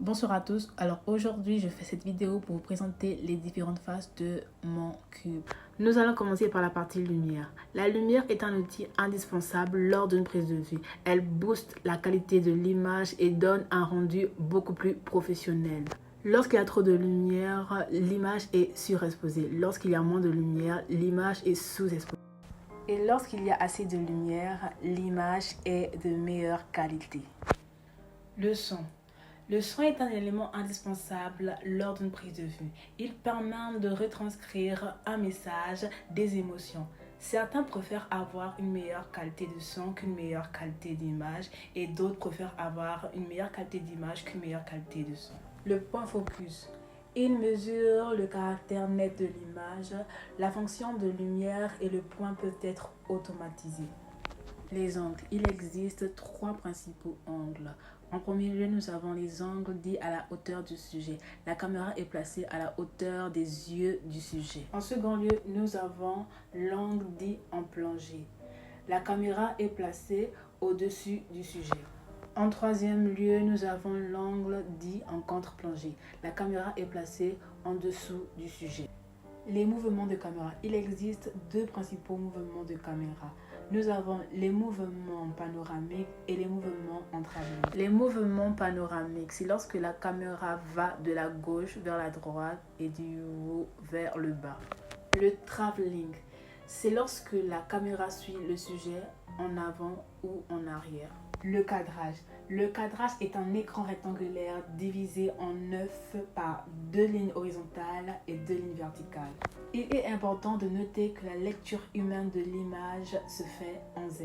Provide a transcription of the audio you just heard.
Bonsoir à tous, alors aujourd'hui je fais cette vidéo pour vous présenter les différentes phases de mon cube. Nous allons commencer par la partie lumière. La lumière est un outil indispensable lors d'une prise de vue. Elle booste la qualité de l'image et donne un rendu beaucoup plus professionnel. Lorsqu'il y a trop de lumière, l'image est surexposée. Lorsqu'il y a moins de lumière, l'image est sous-exposée. Et lorsqu'il y a assez de lumière, l'image est de meilleure qualité. Le son. Le son est un élément indispensable lors d'une prise de vue. Il permet de retranscrire un message, des émotions. Certains préfèrent avoir une meilleure qualité de son qu'une meilleure qualité d'image et d'autres préfèrent avoir une meilleure qualité d'image qu'une meilleure qualité de son. Le point focus. Il mesure le caractère net de l'image. La fonction de lumière et le point peuvent être automatisés. Les angles. Il existe trois principaux angles. En premier lieu, nous avons les angles dits à la hauteur du sujet. La caméra est placée à la hauteur des yeux du sujet. En second lieu, nous avons l'angle dit en plongée. La caméra est placée au-dessus du sujet. En troisième lieu, nous avons l'angle dit en contre-plongée. La caméra est placée en dessous du sujet. Les mouvements de caméra. Il existe deux principaux mouvements de caméra. Nous avons les mouvements panoramiques et les mouvements en travelling. Les mouvements panoramiques, c'est lorsque la caméra va de la gauche vers la droite et du haut vers le bas. Le travelling, c'est lorsque la caméra suit le sujet en avant ou en arrière. Le cadrage. Le cadrage est un écran rectangulaire divisé en 9 par 2 lignes horizontales et 2 lignes verticales. Il est important de noter que la lecture humaine de l'image se fait en Z.